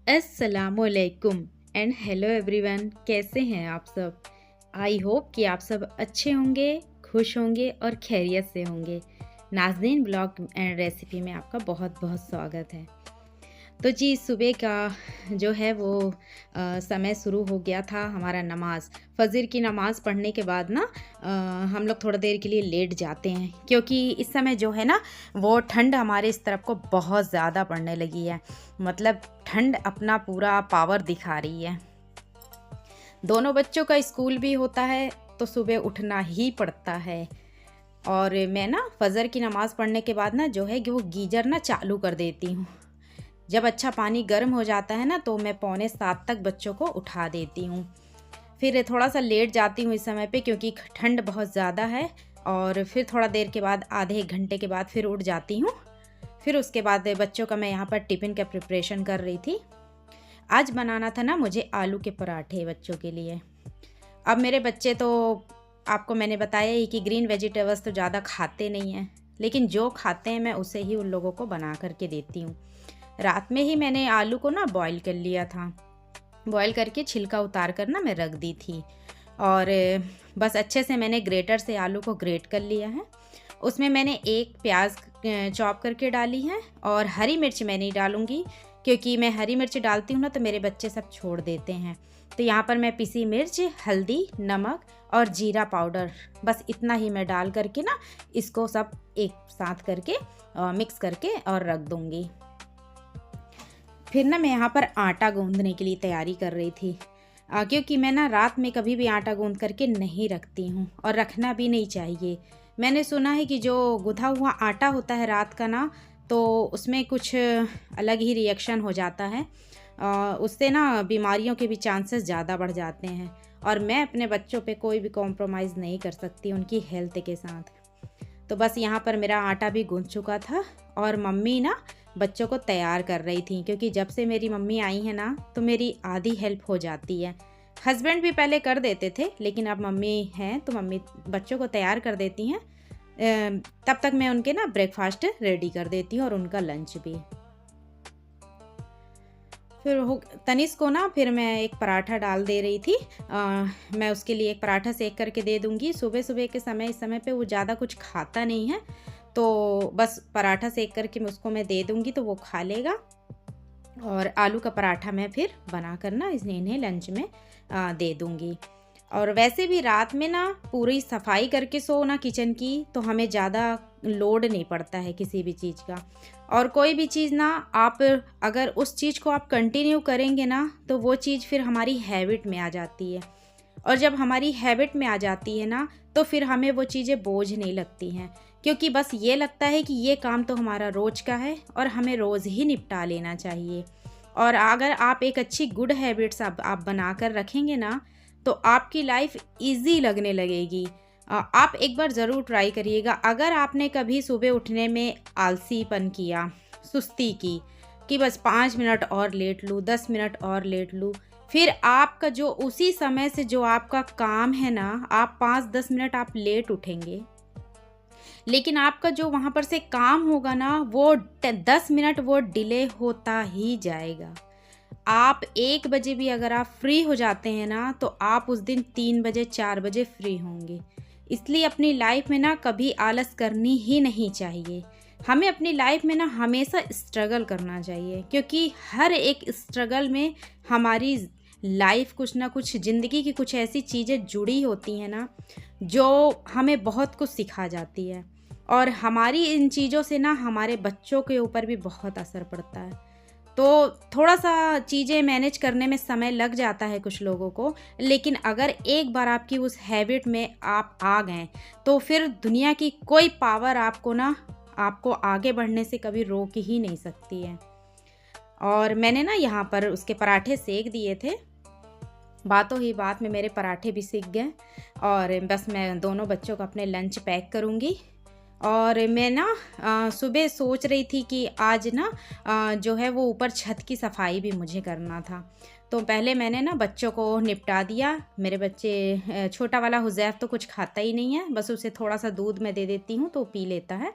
अस्सलामुअलैकुम and hello everyone, कैसे हैं आप सब। आई होप कि आप सब अच्छे होंगे, खुश होंगे और खैरियत से होंगे। नाज़नीन ब्लॉग एंड रेसिपी में आपका बहुत बहुत स्वागत है। तो जी, सुबह का जो है वो समय शुरू हो गया था हमारा नमाज फजर की नमाज़ पढ़ने के बाद ना हम लोग थोड़ा देर के लिए लेट जाते हैं, क्योंकि इस समय जो है ना वो ठंड हमारे इस तरफ को बहुत ज़्यादा पड़ने लगी है। मतलब ठंड अपना पूरा पावर दिखा रही है। दोनों बच्चों का स्कूल भी होता है तो सुबह उठना ही पड़ता है। और मैं ना फजर की नमाज़ पढ़ने के बाद ना जो है कि वो गीज़र ना चालू कर देती हूँ। जब अच्छा पानी गर्म हो जाता है ना तो मैं 6:45 तक बच्चों को उठा देती हूँ। फिर थोड़ा सा लेट जाती हूँ इस समय पे, क्योंकि ठंड बहुत ज़्यादा है। और फिर थोड़ा देर के बाद, आधे एक घंटे के बाद फिर उठ जाती हूँ। फिर उसके बाद बच्चों का मैं यहाँ पर टिफ़िन का प्रिपरेशन कर रही थी। आज बनाना था ना मुझे आलू के पराठे बच्चों के लिए। अब मेरे बच्चे तो, आपको मैंने बताया ही कि ग्रीन वेजिटेबल्स तो ज़्यादा खाते नहीं हैं, लेकिन जो खाते हैं मैं उसे ही उन लोगों को बना करके देती हूँ। रात में ही मैंने आलू को ना बॉईल कर लिया था। बॉईल करके छिलका उतार कर ना मैं रख दी थी। और बस अच्छे से मैंने ग्रेटर से आलू को ग्रेट कर लिया है। उसमें मैंने एक प्याज चॉप करके डाली है और हरी मिर्च मैं नहीं डालूँगी, क्योंकि मैं हरी मिर्च डालती हूँ ना तो मेरे बच्चे सब छोड़ देते हैं। तो यहाँ पर मैं पिसी मिर्च, हल्दी, नमक और जीरा पाउडर, बस इतना ही मैं डाल करके ना इसको सब एक साथ करके मिक्स करके और रख दूँगी। फिर ना मैं यहाँ पर आटा गूँधने के लिए तैयारी कर रही थी, क्योंकि मैं ना रात में कभी भी आटा गूँध करके नहीं रखती हूँ और रखना भी नहीं चाहिए। मैंने सुना है कि जो गूँधा हुआ आटा होता है रात का ना, तो उसमें कुछ अलग ही रिएक्शन हो जाता है। उससे ना बीमारियों के भी चांसेस ज़्यादा बढ़ जाते हैं। और मैं अपने बच्चों पे कोई भी कॉम्प्रोमाइज़ नहीं कर सकती उनकी हेल्थ के साथ। तो बस यहाँ पर मेरा आटा भी गूँध चुका था और मम्मी ना बच्चों को तैयार कर रही थी, क्योंकि जब से मेरी मम्मी आई है ना तो मेरी आधी हेल्प हो जाती है। हस्बैंड भी पहले कर देते थे, लेकिन अब मम्मी हैं तो मम्मी बच्चों को तैयार कर देती हैं। तब तक मैं उनके ना ब्रेकफास्ट रेडी कर देती हूँ और उनका लंच भी। फिर तनिष को ना फिर मैं एक पराठा डाल दे रही थी। मैं उसके लिए एक पराठा सेक करके दे दूँगी। सुबह सुबह के समय, इस समय पे वो ज़्यादा कुछ खाता नहीं है, तो बस पराठा सेक करके मैं दे दूँगी तो वो खा लेगा। और आलू का पराठा मैं फिर बना कर ना इन्हें लंच में दे दूँगी। और वैसे भी रात में ना पूरी सफाई करके सो ना किचन की, तो हमें ज़्यादा लोड नहीं पड़ता है किसी भी चीज़ का। और कोई भी चीज़ ना, आप अगर उस चीज़ को आप कंटिन्यू करेंगे ना तो वो चीज़ फिर हमारी हैबिट में आ जाती है। और जब हमारी हैबिट में आ जाती है ना तो फिर हमें वो चीज़ें बोझ नहीं लगती हैं, क्योंकि बस ये लगता है कि ये काम तो हमारा रोज़ का है और हमें रोज़ ही निपटा लेना चाहिए। और अगर आप एक अच्छी गुड हैबिट्स आप बना कर रखेंगे ना तो आपकी लाइफ इजी लगने लगेगी। आप एक बार ज़रूर ट्राई करिएगा। अगर आपने कभी सुबह उठने में आलसीपन किया, सुस्ती की कि बस 5 मिनट और लेट लूँ, 10 मिनट और लेट लूँ, फिर आपका जो उसी समय से जो आपका काम है ना, आप 5-10 मिनट आप लेट उठेंगे, लेकिन आपका जो वहाँ पर से काम होगा ना वो 10 मिनट वो डिले होता ही जाएगा। आप 1 बजे भी अगर आप फ्री हो जाते हैं ना तो आप उस दिन 3 बजे 4 बजे फ्री होंगे। इसलिए अपनी लाइफ में ना कभी आलस करनी ही नहीं चाहिए। हमें अपनी लाइफ में ना हमेशा स्ट्रगल करना चाहिए, क्योंकि हर एक स्ट्रगल में हमारी लाइफ कुछ ना कुछ, ज़िंदगी की कुछ ऐसी चीज़ें जुड़ी होती हैं ना जो हमें बहुत कुछ सिखा जाती है। और हमारी इन चीज़ों से ना हमारे बच्चों के ऊपर भी बहुत असर पड़ता है। तो थोड़ा-सा चीज़ें मैनेज करने में समय लग जाता है कुछ लोगों को, लेकिन अगर एक बार आपकी उस हैबिट में आप आ गए, तो फिर दुनिया की कोई पावर आपको आगे बढ़ने से कभी रोक ही नहीं सकती है। और मैंने ना यहाँ पर उसके पराठे सेक दिए थे। बातों ही बात में मेरे पराठे भी सिक गए और बस मैं दोनों बच्चों को अपने लंच पैक करूँगी। और मैं ना सुबह सोच रही थी कि आज ना जो है वो ऊपर छत की सफाई भी मुझे करना था। तो पहले मैंने ना बच्चों को निपटा दिया। मेरे बच्चे, छोटा वाला हुज़ैफ़ तो कुछ खाता ही नहीं है, बस उसे थोड़ा सा दूध मैं दे देती हूँ तो पी लेता है।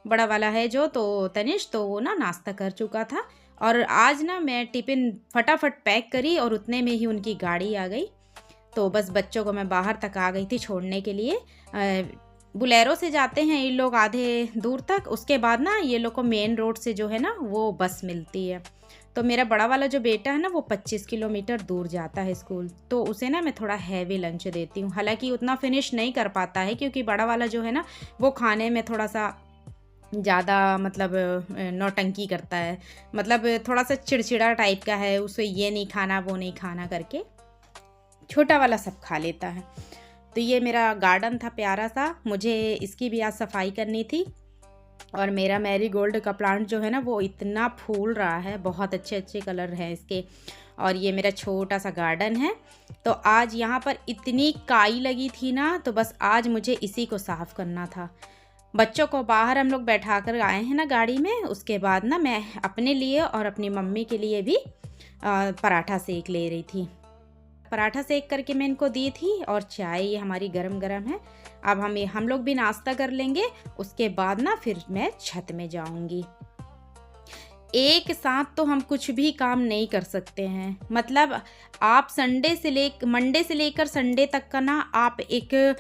बड़ा वाला है जो, तो तनिष, तो वो ना नाश्ता कर चुका था और आज ना मैं टिफ़िन फटाफट पैक करी और उतने में ही उनकी गाड़ी आ गई। तो बस बच्चों को मैं बाहर तक आ गई थी छोड़ने के लिए। बोलेरो से जाते हैं ये लोग आधे दूर तक, उसके बाद ना ये लोग को मेन रोड से जो है ना वो बस मिलती है। तो मेरा बड़ा वाला जो बेटा है ना वो 25 किलोमीटर दूर जाता है स्कूल, तो उसे ना मैं थोड़ा हैवी लंच देती हूँ। हालाँकि उतना फिनिश नहीं कर पाता है क्योंकि बड़ा वाला जो है ना वो खाने में थोड़ा-सा ज़्यादा मतलब नौटंकी करता है। मतलब थोड़ा-सा चिड़चिड़ा टाइप का है, उसे ये नहीं खाना, वो नहीं खाना करके। छोटा वाला सब खा लेता है। तो ये मेरा गार्डन था प्यारा सा, मुझे इसकी भी आज सफाई करनी थी। और मेरा मैरीगोल्ड का प्लांट जो है ना वो इतना फूल रहा है, बहुत अच्छे अच्छे कलर हैं इसके। और ये मेरा छोटा सा गार्डन है। तो आज यहाँ पर इतनी काई लगी थी ना, तो बस आज मुझे इसी को साफ़ करना था। बच्चों को बाहर हम लोग बैठा कर आए हैं ना गाड़ी में, उसके बाद ना मैं अपने लिए और अपनी मम्मी के लिए भी पराठा सेक ले रही थी। पराठा सेक करके मैं इनको दी थी और चाय ये हमारी गरम गरम है। अब हम लोग भी नाश्ता कर लेंगे, उसके बाद ना फिर मैं छत में जाऊंगी। एक साथ तो हम कुछ भी काम नहीं कर सकते हैं। मतलब आप मंडे से लेकर संडे तक का ना आप एक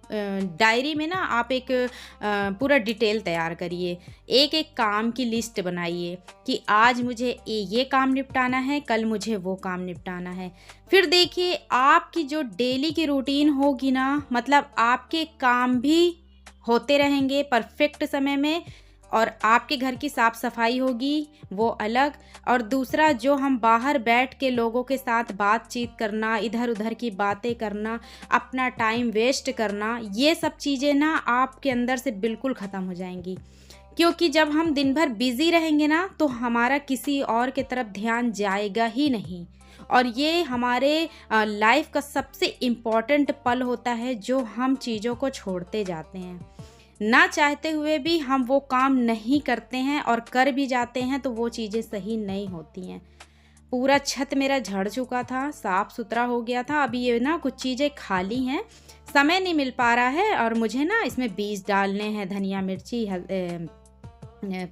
डायरी में ना आप एक पूरा डिटेल तैयार करिए, एक एक काम की लिस्ट बनाइए कि आज मुझे ये काम निपटाना है, कल मुझे वो काम निपटाना है। फिर देखिए आपकी जो डेली की रूटीन होगी ना, मतलब आपके काम भी होते रहेंगे परफेक्ट समय में, और आपके घर की साफ़ सफाई होगी वो अलग। और दूसरा जो हम बाहर बैठ के लोगों के साथ बातचीत करना, इधर उधर की बातें करना, अपना टाइम वेस्ट करना, ये सब चीज़ें ना आपके अंदर से बिल्कुल ख़त्म हो जाएंगी। क्योंकि जब हम दिन भर बिज़ी रहेंगे ना तो हमारा किसी और के तरफ ध्यान जाएगा ही नहीं। और ये हमारे लाइफ का सबसे इम्पॉर्टेंट पल होता है जो हम चीज़ों को छोड़ते जाते हैं। ना चाहते हुए भी हम वो काम नहीं करते हैं, और कर भी जाते हैं तो वो चीज़ें सही नहीं होती हैं। पूरा छत मेरा झड़ चुका था, साफ़ सुथरा हो गया था। अभी ये ना कुछ चीज़ें खाली हैं, समय नहीं मिल पा रहा है, और मुझे ना इसमें बीज डालने हैं, धनिया मिर्ची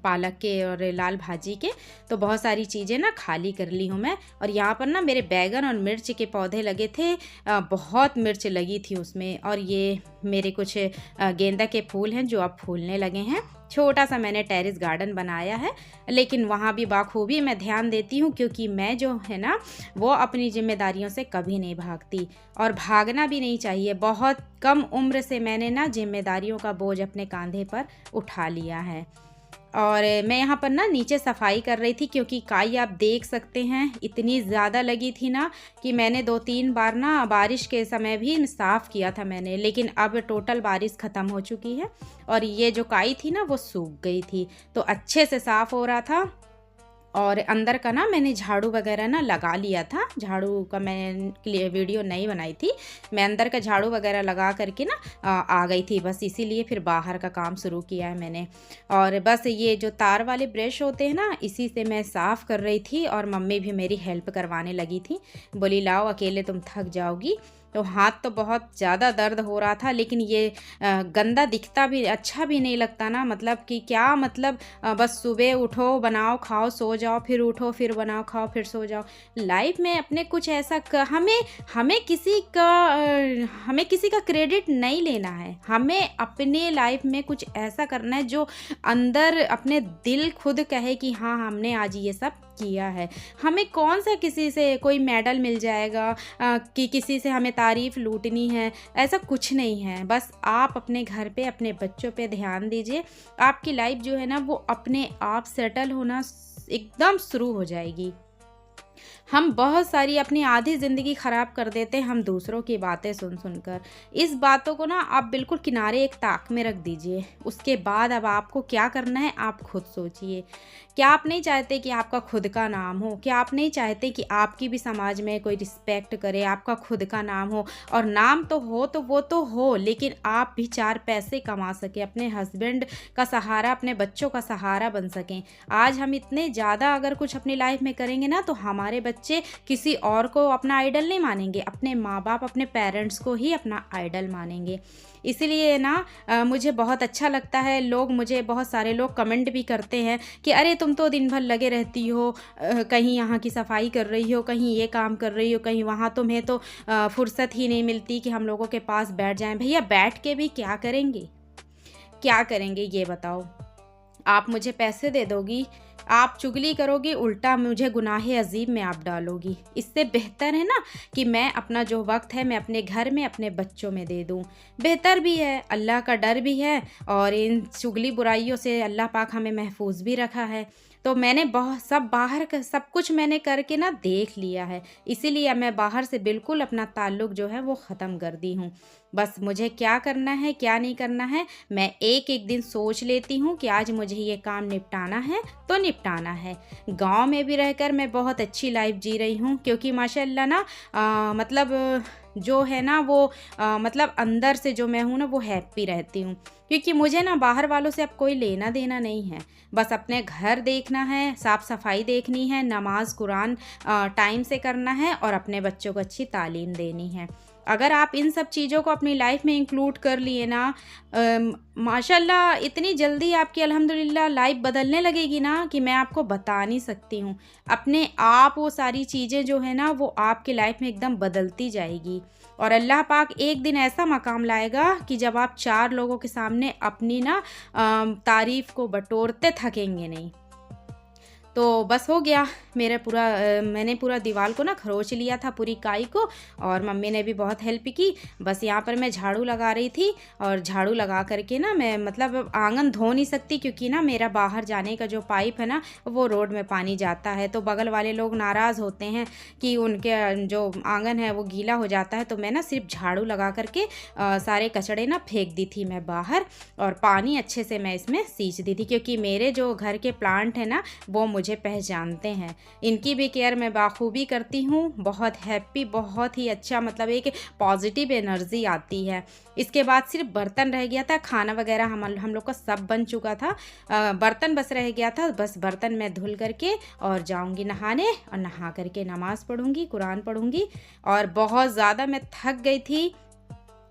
पालक के और लाल भाजी के। तो बहुत सारी चीज़ें ना खाली कर ली हूँ मैं। और यहाँ पर ना मेरे बैगन और मिर्च के पौधे लगे थे, बहुत मिर्च लगी थी उसमें। और ये मेरे कुछ गेंदा के फूल हैं जो अब फूलने लगे हैं। छोटा सा मैंने टेरेस गार्डन बनाया है, लेकिन वहाँ भी बाखूबी मैं ध्यान देती हूँ, क्योंकि मैं जो है ना वो अपनी जिम्मेदारियों से कभी नहीं भागती, और भागना भी नहीं चाहिए। बहुत कम उम्र से मैंने ना जिम्मेदारियों का बोझ अपने कंधे पर उठा लिया है। और मैं यहाँ पर ना नीचे सफाई कर रही थी, क्योंकि काई आप देख सकते हैं इतनी ज़्यादा लगी थी ना कि मैंने 2-3 बार ना बारिश के समय भी साफ़ किया था मैंने, लेकिन अब टोटल बारिश ख़त्म हो चुकी है और ये जो काई थी ना वो सूख गई थी, तो अच्छे से साफ़ हो रहा था। और अंदर का ना मैंने झाड़ू वगैरह ना लगा लिया था, झाड़ू का मैंने वीडियो नहीं बनाई थी। मैं अंदर का झाड़ू वगैरह लगा करके ना आ गई थी, बस इसीलिए फिर बाहर का काम शुरू किया है मैंने। और बस ये जो तार वाले ब्रश होते हैं ना, इसी से मैं साफ़ कर रही थी, और मम्मी भी मेरी हेल्प करवाने लगी थी। बोली लाओ अकेले तुम थक जाओगी। तो हाथ तो बहुत ज़्यादा दर्द हो रहा था, लेकिन ये गंदा दिखता भी अच्छा भी नहीं लगता ना। मतलब कि क्या मतलब, बस सुबह उठो बनाओ खाओ सो जाओ, फिर उठो फिर बनाओ खाओ फिर सो जाओ। लाइफ में अपने कुछ ऐसा हमें किसी का क्रेडिट नहीं लेना है। हमें अपने लाइफ में कुछ ऐसा करना है जो अंदर अपने दिल खुद कहे कि हाँ हमने आज ये सब किया है। हमें कौन सा किसी से कोई मेडल मिल जाएगा कि किसी से हमें तारीफ लूटनी है, ऐसा कुछ नहीं है। बस आप अपने घर पे अपने बच्चों पे ध्यान दीजिए, आपकी लाइफ जो है ना वो अपने आप सेटल होना एकदम शुरू हो जाएगी। हम बहुत सारी अपनी आधी ज़िंदगी ख़राब कर देते हैं हम दूसरों की बातें सुन सुनकर। इस बातों को ना आप बिल्कुल किनारे एक ताक में रख दीजिए। उसके बाद अब आपको क्या करना है आप खुद सोचिए। क्या आप नहीं चाहते कि आपका खुद का नाम हो? क्या आप नहीं चाहते कि आपकी भी समाज में कोई रिस्पेक्ट करे, आपका खुद का नाम हो? और नाम तो हो तो वो तो हो, लेकिन आप भी 4 पैसे कमा सकें, अपने हस्बैंड का सहारा, अपने बच्चों का सहारा बन सकें। आज हम इतने ज़्यादा अगर कुछ अपनी लाइफ में करेंगे ना तो हमारे बच्चे बच्चे किसी और को अपना आइडल नहीं मानेंगे, अपने माँ बाप अपने पेरेंट्स को ही अपना आइडल मानेंगे। इसीलिए ना मुझे बहुत अच्छा लगता है, मुझे बहुत सारे लोग कमेंट भी करते हैं कि अरे तुम तो दिन भर लगे रहती हो, कहीं यहाँ की सफाई कर रही हो, कहीं ये काम कर रही हो, कहीं वहाँ, तुम्हें तो फुर्सत ही नहीं मिलती कि हम लोगों के पास बैठ जाएं। भैया बैठ के भी क्या करेंगे, क्या करेंगे ये बताओ। आप मुझे पैसे दे दोगी, आप चुगली करोगी, उल्टा मुझे गुनाहे अजीब में आप डालोगी। इससे बेहतर है ना कि मैं अपना जो वक्त है मैं अपने घर में अपने बच्चों में दे दूँ। बेहतर भी है, अल्लाह का डर भी है और इन चुगली बुराइयों से अल्लाह पाक हमें महफूज भी रखा है। तो मैंने बहुत सब कुछ मैंने करके ना देख लिया है, इसीलिए मैं बाहर से बिल्कुल अपना ताल्लुक़ जो है वो ख़त्म कर दी हूँ। बस मुझे क्या करना है क्या नहीं करना है, मैं एक एक दिन सोच लेती हूँ कि आज मुझे ये काम निपटाना है तो निपटाना है। गांव में भी रहकर मैं बहुत अच्छी लाइफ जी रही हूँ, क्योंकि माशाल्लाह ना मतलब जो है ना वो मतलब अंदर से जो मैं हूँ ना वो हैप्पी रहती हूँ, क्योंकि मुझे ना बाहर वालों से अब कोई लेना देना नहीं है। बस अपने घर देखना है, साफ़ सफाई देखनी है, नमाज कुरान टाइम से करना है और अपने बच्चों को अच्छी तालीम देनी है। अगर आप इन सब चीज़ों को अपनी लाइफ में इंक्लूड कर लिए ना, माशाल्लाह इतनी जल्दी आपकी अल्हम्दुलिल्लाह लाइफ बदलने लगेगी ना कि मैं आपको बता नहीं सकती हूँ। अपने आप वो सारी चीज़ें जो है ना वो आपकी लाइफ में एकदम बदलती जाएगी और अल्लाह पाक एक दिन ऐसा मकाम लाएगा कि जब आप 4 लोगों के सामने अपनी ना तारीफ़ को बटोरते थकेंगे नहीं। तो बस हो गया, मैंने पूरा दीवार को ना खरोच लिया था, पूरी काई को, और मम्मी ने भी बहुत हेल्प की। बस यहाँ पर मैं झाड़ू लगा रही थी और झाड़ू लगा करके ना मैं मतलब आंगन धो नहीं सकती, क्योंकि ना मेरा बाहर जाने का जो पाइप है ना वो रोड में पानी जाता है, तो बगल वाले लोग नाराज़ होते हैं कि उनके जो आंगन है वो गीला हो जाता है। तो मैं ना सिर्फ झाड़ू लगा करके सारे कचड़े ना फेंक दी थी मैं बाहर, और पानी अच्छे से मैं इसमें सींच दी थी, क्योंकि मेरे जो घर के प्लांट है ना वो मुझे पहचानते हैं। इनकी भी केयर मैं बाखूबी करती हूँ, बहुत हैप्पी, बहुत ही अच्छा, मतलब एक पॉजिटिव एनर्जी आती है। इसके बाद सिर्फ बर्तन रह गया था, खाना वगैरह हम लोग का सब बन चुका था, बर्तन बस रह गया था। बस बर्तन मैं धुल करके और जाऊंगी नहाने, और नहा करके नमाज़ पढ़ूंगी, कुरान पढ़ूंगी। और बहुत ज़्यादा मैं थक गई थी,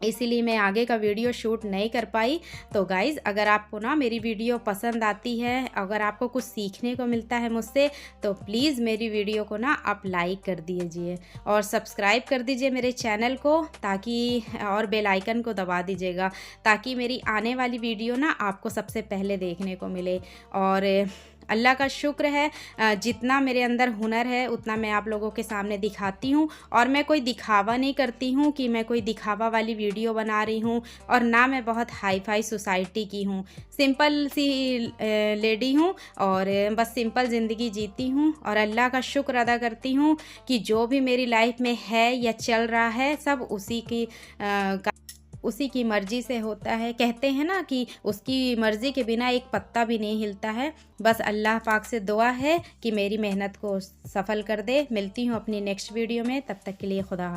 इसीलिए मैं आगे का वीडियो शूट नहीं कर पाई। तो गाइज़, अगर आपको ना मेरी वीडियो पसंद आती है, अगर आपको कुछ सीखने को मिलता है मुझसे, तो प्लीज़ मेरी वीडियो को ना आप लाइक कर दीजिए और सब्सक्राइब कर दीजिए मेरे चैनल को, ताकि और बेल आइकन को दबा दीजिएगा, ताकि मेरी आने वाली वीडियो ना आपको सबसे पहले देखने को मिले। और अल्लाह का शुक्र है, जितना मेरे अंदर हुनर है उतना मैं आप लोगों के सामने दिखाती हूँ, और मैं कोई दिखावा नहीं करती हूँ कि मैं कोई दिखावा वाली वीडियो बना रही हूँ, और ना मैं बहुत हाई फाई सोसाइटी की हूँ। सिंपल सी लेडी हूँ और बस सिंपल ज़िंदगी जीती हूँ, और अल्लाह का शुक्र अदा करती हूँ कि जो भी मेरी लाइफ में है या चल रहा है सब उसी की मर्ज़ी से होता है। कहते हैं ना कि उसकी मर्ज़ी के बिना एक पत्ता भी नहीं हिलता है। बस अल्लाह पाक से दुआ है कि मेरी मेहनत को सफल कर दे। मिलती हूँ अपनी नेक्स्ट वीडियो में, तब तक के लिए खुदा।